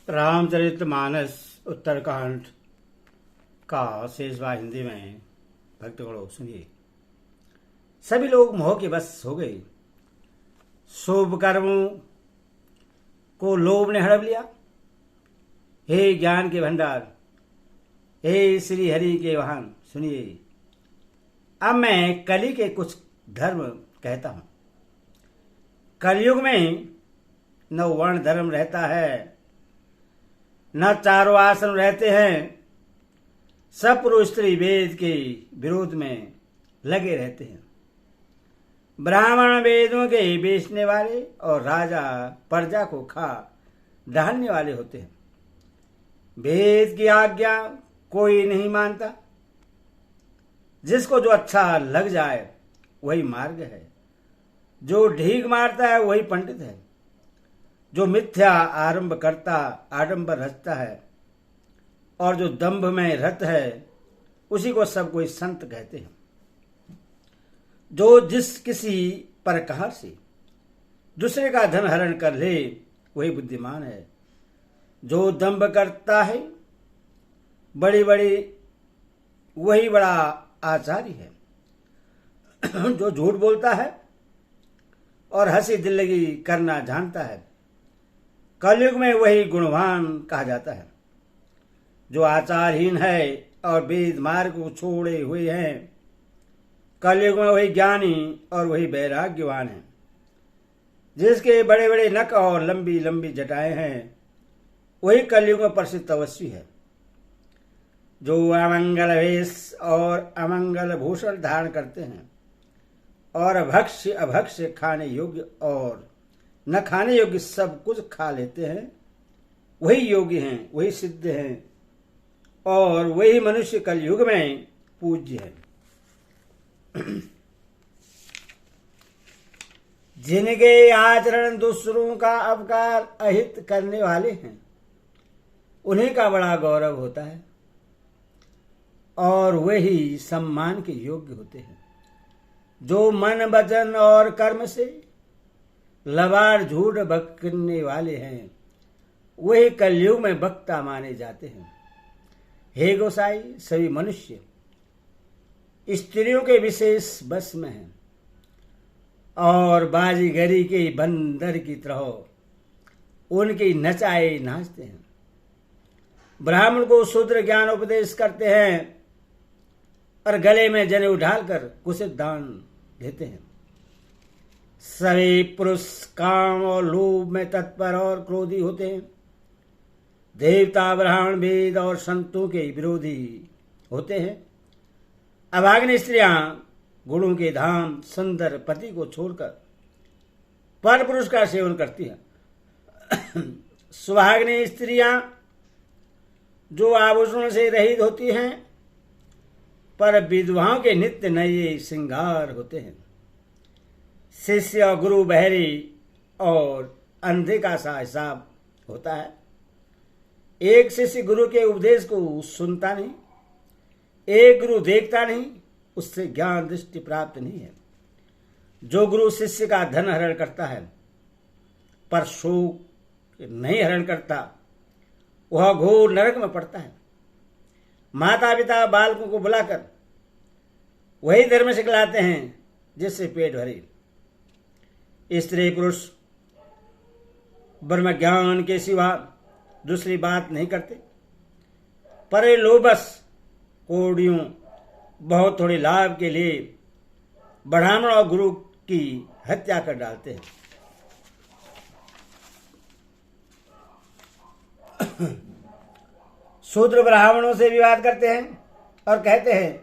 रामचरितमानस उत्तरकांड का शेष भाग हिंदी में भक्तगणों सुनिए। सभी लोग मोह के बस हो गए। शुभ कर्मों को लोभ ने हड़प लिया। हे ज्ञान के भंडार, हे श्री हरि के वाहन, सुनिए। अब मैं कली के कुछ धर्म कहता हूं। कलयुग में न वर्ण धर्म रहता है, न चारों आश्रम रहते हैं। सब पुरुष स्त्री वेद के विरोध में लगे रहते हैं। ब्राह्मण वेदों के बेचने वाले और राजा प्रजा को खा डालने वाले होते हैं। वेद की आज्ञा कोई नहीं मानता। जिसको जो अच्छा लग जाए वही मार्ग है। जो ढीक मारता है वही पंडित है। जो मिथ्या आरंभ करता आडंबर रचता है और जो दंभ में रत है उसी को सब कोई संत कहते हैं। जो जिस किसी प्रकार से दूसरे का धन हरण कर ले वही बुद्धिमान है। जो दंभ करता है बड़ी बड़ी वही बड़ा आचार्य है। जो झूठ बोलता है और हंसी दिल्लगी करना जानता है कलयुग में वही गुणवान कहा जाता है। जो आचारहीन है और वेद मार्ग को छोड़े हुए हैं कलयुग में वही ज्ञानी और वही वैराग्यवान है। जिसके बड़े बड़े नख और लंबी लंबी जटाएं हैं वही कलयुग में प्रसिद्ध तपस्वी है। जो अमंगल वेश और अमंगल भूषण धारण करते हैं और भक्ष्य अभक्ष्य खाने योग्य और न खाने योग्य सब कुछ खा लेते हैं वही योगी हैं, वही सिद्ध हैं और वही मनुष्य कलयुग में पूज्य है। जिनके आचरण दूसरों का अपकार अहित करने वाले हैं उन्हीं का बड़ा गौरव होता है और वही सम्मान के योग्य होते हैं। जो मन वचन और कर्म से लबाड़ झूठ बकने वाले हैं वही कलयुग में वक्ता माने जाते हैं। हे गोसाई, सभी मनुष्य स्त्रियों के विशेष बस में हैं और बाजीगरी के बंदर की तरह उनकी नचाए नाचते हैं। ब्राह्मण को शूद्र ज्ञान उपदेश करते हैं और गले में जनेऊ ढालकर कुछ दान देते हैं। सभी पुरुष काम और लोभ में तत्पर और क्रोधी होते हैं। देवता ब्राह्मण वेद और संतों के विरोधी होते हैं। अभाग्नि स्त्रियां गुणों के धाम सुंदर पति को छोड़कर पर पुरुष का सेवन करती हैं। सुहाग्नि स्त्रियां जो आभूषणों से रहित होती हैं पर विधवाओं के नित्य नए श्रृंगार होते हैं। शिष्य और गुरु बहरी और अंधे का सा हिसाब होता है। एक शिष्य गुरु के उपदेश को सुनता नहीं, एक गुरु देखता नहीं, उससे ज्ञान दृष्टि प्राप्त नहीं है। जो गुरु शिष्य का धन हरण करता है पर शोक नहीं हरण करता वह घोर नरक में पड़ता है। माता पिता बालकों को बुलाकर वही धर्म सिखलाते हैं जिससे पेट भरे। स्त्री पुरुष ब्रह्म ज्ञान के सिवा दूसरी बात नहीं करते पर ये लोभस कोड़ियों बहुत थोड़े लाभ के लिए ब्राह्मण और गुरु की हत्या कर डालते हैं। शूद्र ब्राह्मणों से विवाद करते हैं और कहते हैं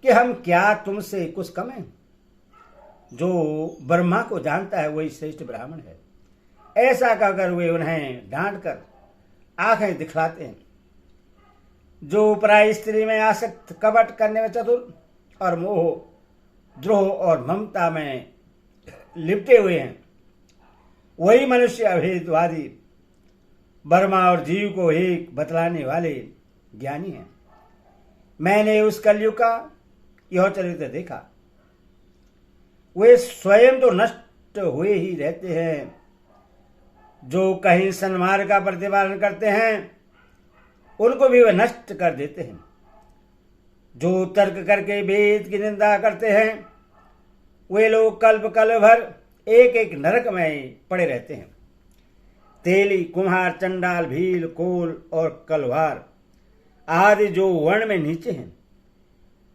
कि हम क्या तुमसे कुछ कम हैं। जो ब्रह्मा को जानता है वही श्रेष्ठ ब्राह्मण है। ऐसा कहकर वे उन्हें डांट कर आंखें दिखलाते हैं। जो पराई स्त्री में आसक्त, कपट करने में चतुर और मोह द्रोह और ममता में लिपटे हुए हैं वही मनुष्य अभेदवादी ब्रह्मा और जीव को एक बतलाने वाले ज्ञानी हैं। मैंने उस कलयुग का यह चरित्र देखा। वे स्वयं तो नष्ट हुए ही रहते हैं जो कहीं सन्मार्ग का प्रतिपादन करते हैं उनको भी वह नष्ट कर देते हैं। जो तर्क करके वेद की निंदा करते हैं वे लोग कल्प कल्प भर एक एक नरक में पड़े रहते हैं। तेली, कुम्हार, चंडाल, भील, कोल और कलवार आदि जो वर्ण में नीचे हैं,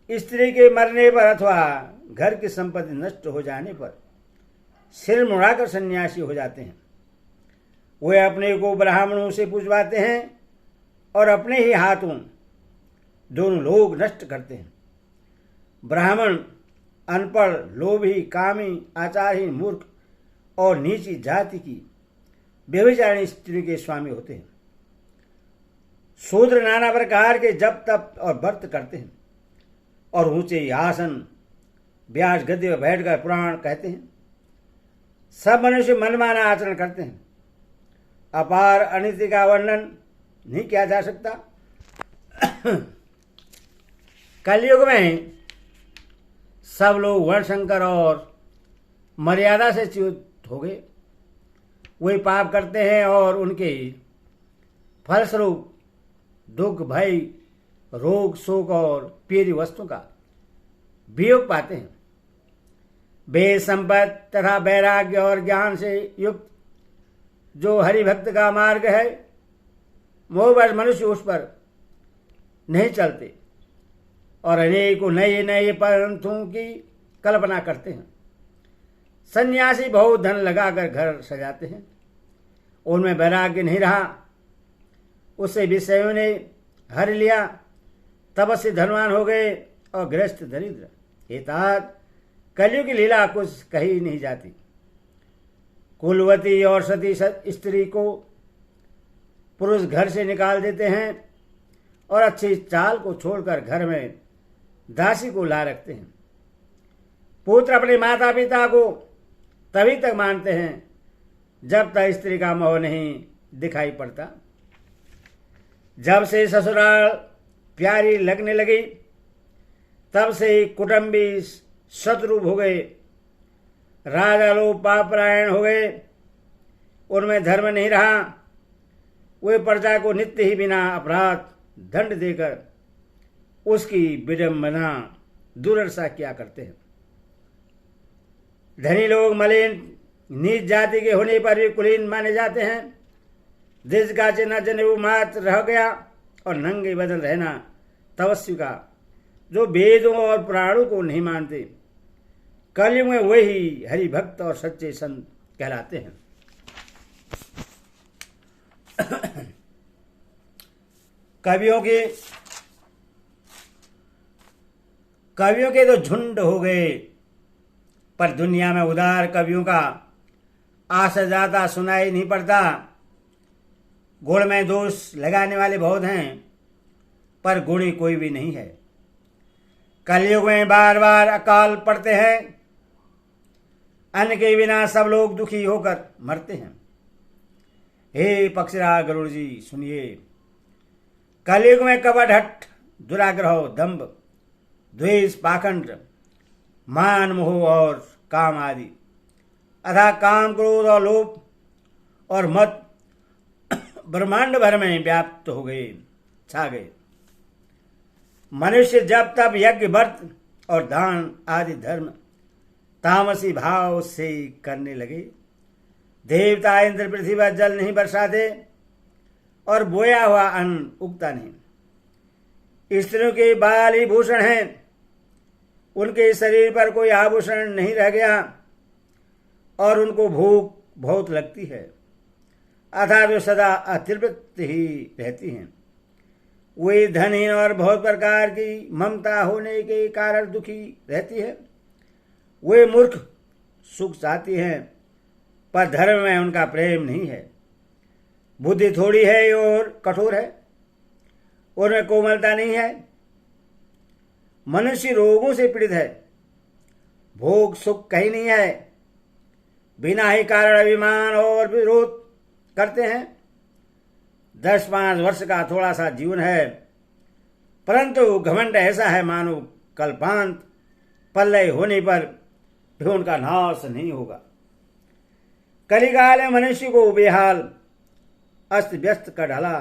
स्त्री के मरने पर अथवा घर की संपत्ति नष्ट हो जाने पर सिर मुड़ाकर सन्यासी हो जाते हैं। वे अपने को ब्राह्मणों से पूजवाते हैं और अपने ही हाथों दोनों लोग नष्ट करते हैं। ब्राह्मण अनपढ़, लोभी, कामी, आचारहीन, मूर्ख और नीची जाति की व्यभिचारिणी स्त्री के स्वामी होते हैं। शूद्र नाना प्रकार के जप तप और व्रत करते हैं और ऊंचे आसन व्यास गद्दी पर बैठकर पुराण कहते हैं। सब मनुष्य मनमाना आचरण करते हैं। अपार अनिति का वर्णन नहीं किया जा सकता। कलयुग में सब लोग वर्णशंकर और मर्यादा से च्युत हो गए। वे पाप करते हैं और उनके फलस्वरूप दुख, भय, रोग, शोक और प्रिय वस्तु का वियोग पाते हैं। वे संपत्ति तथा वैराग्य और ज्ञान से युक्त जो हरिभक्त का मार्ग है, मोहवश मनुष्य उस पर नहीं चलते और अनेकों नए नए पंथों की कल्पना करते हैं। सन्यासी बहुत धन लगाकर घर सजाते हैं, उनमें वैराग्य नहीं रहा, उससे विषयों ने हर लिया, तपस्वी धनवान हो गए और गृहस्थ दरिद्र। हेतात कलयुग की लीला कुछ कही नहीं जाती। कुलवती और सती स्त्री को पुरुष घर से निकाल देते हैं और अच्छी चाल को छोड़कर घर में दासी को ला रखते हैं। पुत्र अपने माता पिता को तभी तक मानते हैं जब तक स्त्री का मोह नहीं दिखाई पड़ता। जब से ससुराल प्यारी लगने लगी तब से कुटुंबी शत्रु हो गए। राजा लोग पापरायण हो गए, उनमें धर्म नहीं रहा। वे प्रजा को नित्य ही बिना अपराध दंड देकर उसकी विडंबना दुर्दशा किया करते हैं। धनी लोग मलिन नीच जाति के होने पर भी कुलीन माने जाते हैं। देश का चिन्ह जनेऊ मात्र रह गया और नंगे बदन रहना तपस्वी का, जो वेदों और पुराणों को नहीं मानते। कलयुग में वही हरि भक्त और सच्चे संत कहलाते हैं। कवियों के तो झुंड हो गए, पर दुनिया में उदार कवियों का आशा ज्यादा सुनाई नहीं पड़ता। गुण में दोष लगाने वाले बहुत हैं, पर गुणी कोई भी नहीं है। कलयुग में बार बार अकाल पड़ते हैं, अन्न के बिना सब लोग दुखी होकर मरते हैं। हे पक्षीराज गरुड़ जी सुनिए। कलयुग में कपट, हठ, दुराग्रह, दंभ, द्वेष, पाखंड, मान, मोह और काम आदि अथा काम, क्रोध और लोभ और मत ब्रह्मांड भर में व्याप्त हो गए, छा गए। मनुष्य जब तब यज्ञ, व्रत और दान आदि धर्म तामसी भाव से करने लगे। देवता इंद्र पृथ्वी पर जल नहीं बरसाते और बोया हुआ अन्न उगता नहीं। स्त्रियों के बाल ही भूषण हैं, उनके शरीर पर कोई आभूषण नहीं रह गया और उनको भूख बहुत लगती है, अर्थात वे सदा अतृप्त ही रहती हैं। वे धनहीन और बहुत प्रकार की ममता होने के कारण दुखी रहती है। वे मूर्ख सुख चाहती हैं, पर धर्म में उनका प्रेम नहीं है। बुद्धि थोड़ी है और कठोर है, उनमें कोमलता नहीं है। मनुष्य रोगों से पीड़ित है, भोग सुख कहीं नहीं है। बिना ही कारण अभिमान और विरोध करते हैं। 10-5 वर्ष का थोड़ा सा जीवन है, परंतु घमंड ऐसा है मानो कल्पांत प्रलय होने पर भी उनका नाश नहीं होगा। कलिकाल में मनुष्य को बेहाल अस्त व्यस्त कर डाला।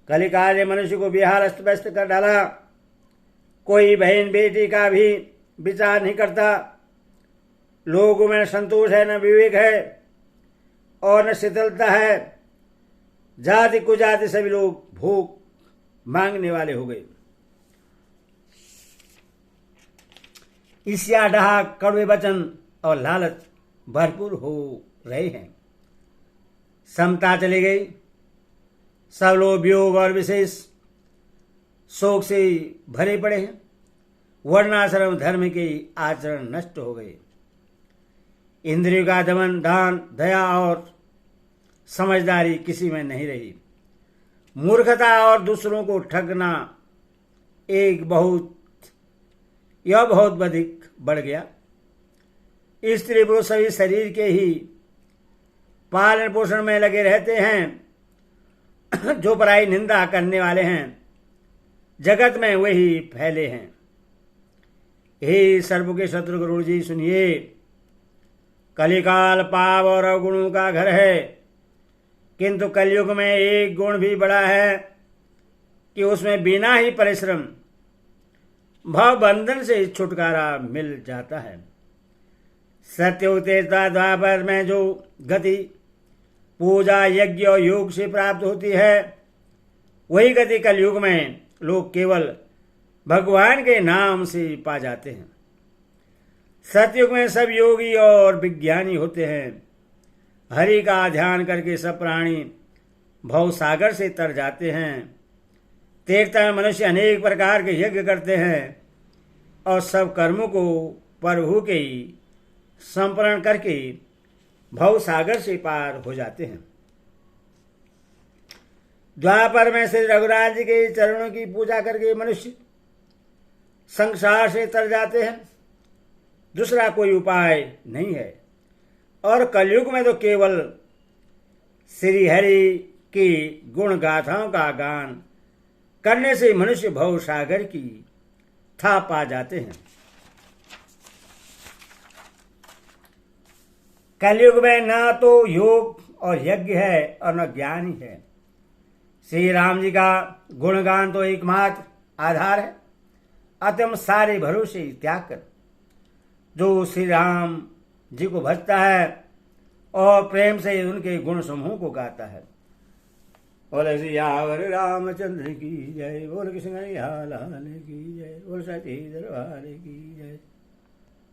कलिकाल ने मनुष्य को बेहाल अस्त व्यस्त कर डाला। कोई बहन बेटी का भी विचार नहीं करता। लोगों में न संतोष है, न विवेक है और न शीतलता है। जाति कुजाति सभी लोग भूख मांगने वाले हो गए। ईर्ष्या, डहा, कड़वे वचन और लालच भरपूर हो रहे हैं। समता चली गई। सब लोग वियोग और विशेष शोक से भरे पड़े हैं। वर्णाश्रम धर्म के आचरण नष्ट हो गए। इंद्रियों का दमन, दान, दया और समझदारी किसी में नहीं रही। मूर्खता और दूसरों को ठगना बहुत अधिक बढ़ गया। स्त्री पुरुष सभी शरीर के ही पालन पोषण में लगे रहते हैं। जो पराई निंदा करने वाले हैं जगत में वही फैले हैं। हे सर्व के शत्रु गुरु जी सुनिए, कलिकाल पाप और अवगुणों का घर है, किंतु कलयुग में एक गुण भी बड़ा है कि उसमें बिना ही परिश्रम भव बंधन से छुटकारा मिल जाता है। सत्ययुग त्रेता द्वापर में जो गति पूजा यज्ञ और योग से प्राप्त होती है, वही गति कलयुग में लोग केवल भगवान के नाम से पा जाते हैं। सतयुग में सब योगी और विज्ञानी होते हैं। हरि का ध्यान करके सब प्राणी भव सागर से तर जाते हैं। त्रेता में मनुष्य अनेक प्रकार के यज्ञ करते हैं और सब कर्मों को प्रभु के ही समर्पण करके भव सागर से पार हो जाते हैं। द्वापर में श्री रघुनाथ जी के चरणों की पूजा करके मनुष्य संसार से तर जाते हैं। दूसरा कोई उपाय नहीं है। और कलयुग में तो केवल श्री हरि की गुण गाथाओं का गान करने से मनुष्य भव सागर की था पा जाते हैं। कलयुग में न तो योग और यज्ञ है और न ज्ञान ही है। श्री राम जी का गुणगान तो एकमात्र आधार है। अतः सारे भरोसे त्याग कर जो श्री राम जी को भजता है और प्रेम से उनके गुण समूह को गाता है। बोले सियावर रामचंद्र की जय, बोल कृष्ण लाल की जय, बोल सच्चे दरबार की जय।